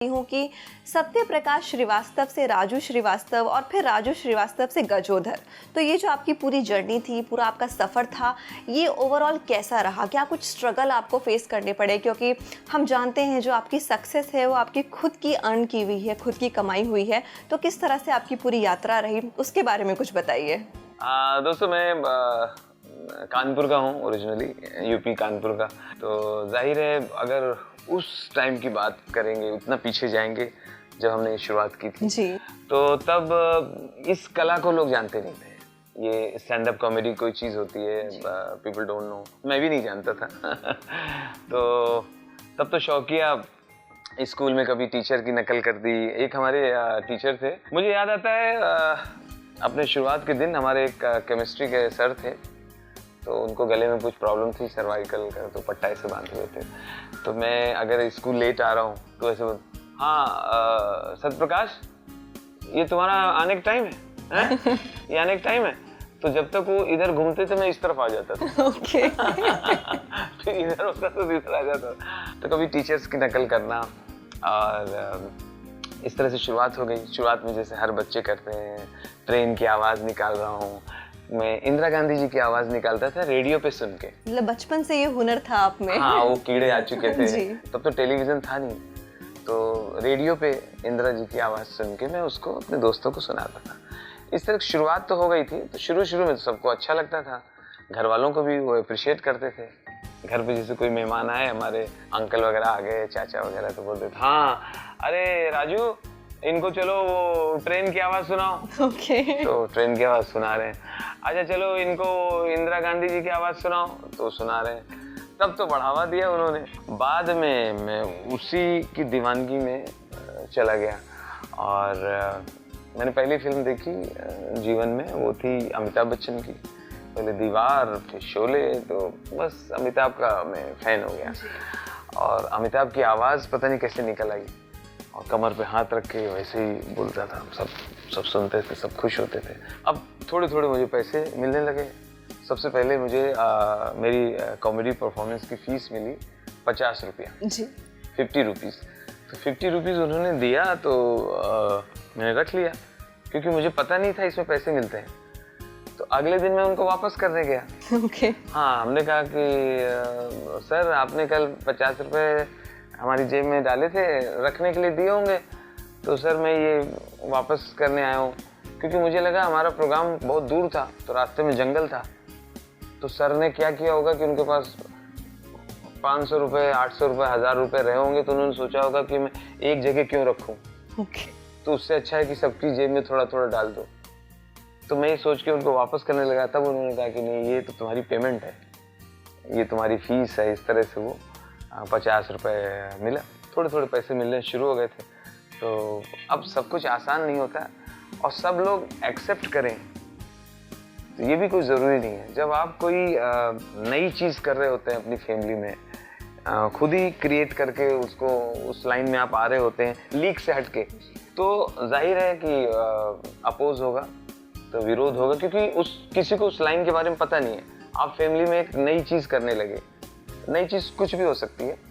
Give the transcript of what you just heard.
हूँ कि सत्य प्रकाश श्रीवास्तव से राजू श्रीवास्तव और फिर राजू श्रीवास्तव से गजोधर, तो ये जो आपकी पूरी जर्नी थी, पूरा आपका सफ़र था, ये ओवरऑल कैसा रहा? क्या कुछ स्ट्रगल आपको फेस करने पड़े? क्योंकि हम जानते हैं जो आपकी सक्सेस है वो आपकी खुद की अर्न की हुई है, खुद की कमाई हुई है, तो किस तरह से आपकी पूरी यात्रा रही, उसके बारे में कुछ बताइए। दोस्तों, मैं कानपुर का हूँ, ओरिजिनली यूपी कानपुर का। तो जाहिर है अगर उस टाइम की बात करेंगे, उतना पीछे जाएंगे जब हमने शुरुआत की थी जी, तो तब इस कला को लोग जानते नहीं थे। ये स्टैंड अप कॉमेडी कोई चीज़ होती है, पीपल डोंट नो, मैं भी नहीं जानता था। तो तब तो शौकिया स्कूल में कभी टीचर की नकल कर दी। एक हमारे टीचर थे, मुझे याद आता है अपने शुरुआत के दिन हमारे एक केमिस्ट्री के सर थे, तो उनको गले में कुछ प्रॉब्लम थी, सर्वाइकल का, तो पट्टा ऐसे बांधे हुए थे। तो मैं अगर स्कूल लेट आ रहा हूँ तो ऐसे हाँ सत्यप्रकाश, ये तुम्हारा आने का टाइम है? ये आने का टाइम है। तो जब तक वो इधर घूमते थे मैं इस तरफ आ जाता था। ओके। फिर इधर होता तो इधर आ जाता। तो कभी टीचर्स की नकल करना, और इस तरह से शुरुआत हो गई। शुरुआत में जैसे हर बच्चे करते हैं, ट्रेन की आवाज़ निकाल रहा हूँ मैं, इंदिरा गांधी जी की आवाज़ निकालता था रेडियो पे सुन के। मतलब बचपन से ये हुनर था आप में? हाँ, वो कीड़े आ चुके थे। तब तो टेलीविज़न था नहीं, तो रेडियो पे इंदिरा जी की आवाज़ सुन के मैं उसको अपने दोस्तों को सुनाता था। इस तरह शुरुआत तो हो गई थी। तो शुरू में तो सबको अच्छा लगता था, घर वालों को भी वो अप्रिशिएट करते थे। घर पे जैसे कोई मेहमान आए, हमारे अंकल वगैरह आ गए, चाचा वगैरह, तो बोलते थे हाँ अरे राजू, इनको चलो वो ट्रेन की आवाज़ सुनाओ। ओके। तो ट्रेन की आवाज़ सुना रहे हैं। अच्छा चलो इनको इंदिरा गांधी जी की आवाज़ सुनाओ, तो सुना रहे हैं। तब तो बढ़ावा दिया उन्होंने। बाद में मैं उसी की दीवानगी में चला गया, और मैंने पहली फिल्म देखी जीवन में, वो थी अमिताभ बच्चन की। पहले दीवार, फिर शोले, तो बस अमिताभ का मैं फ़ैन हो गया। और अमिताभ की आवाज़ पता नहीं कैसे निकल आई, और कमर पे हाथ रख के वैसे ही बोलता था। सब सुनते थे, सब खुश होते थे। अब थोड़े थोड़े मुझे पैसे मिलने लगे। सबसे पहले मुझे मेरी कॉमेडी परफॉर्मेंस की फ़ीस मिली 50 रुपया जी, 50 रुपीज़। तो 50 रुपीज़ उन्होंने दिया, तो मैंने रख लिया, क्योंकि मुझे पता नहीं था इसमें पैसे मिलते हैं। तो अगले दिन मैं उनको वापस करने गया। ओके। हाँ, हमने कहा कि सर आपने कल 50 रुपये हमारी जेब में डाले थे, रखने के लिए दिए होंगे। तो सर मैं ये वापस करने आया हूँ, क्योंकि मुझे लगा हमारा प्रोग्राम बहुत दूर था, तो रास्ते में जंगल था। तो सर ने क्या किया होगा कि उनके पास 500 रुपये, 800 रुपये, 1000 रुपये रहे होंगे, तो उन्होंने सोचा होगा कि मैं एक जगह क्यों रखूँ। ओके। तो उससे अच्छा है कि सबकी जेब में थोड़ा थोड़ा डाल दो। तो मैं ये सोच के उनको वापस करने लगा। तब उन्होंने कहा कि नहीं, ये तो तुम्हारी पेमेंट है, ये तुम्हारी फीस है। इस तरह से वो 50 रुपये मिला। थोड़े थोड़े पैसे मिलने शुरू हो गए थे। तो अब सब कुछ आसान नहीं होता, और सब लोग एक्सेप्ट करें, तो ये भी कोई ज़रूरी नहीं है। जब आप कोई नई चीज़ कर रहे होते हैं अपनी फैमिली में, खुद ही क्रिएट करके उसको, उस लाइन में आप आ रहे होते हैं लीक से हटके, तो जाहिर है कि अपोज होगा, तो विरोध होगा, क्योंकि किसी को उस लाइन के बारे में पता नहीं है। आप फैमिली में एक नई चीज़ करने लगे। नई चीज़ कुछ भी हो सकती है।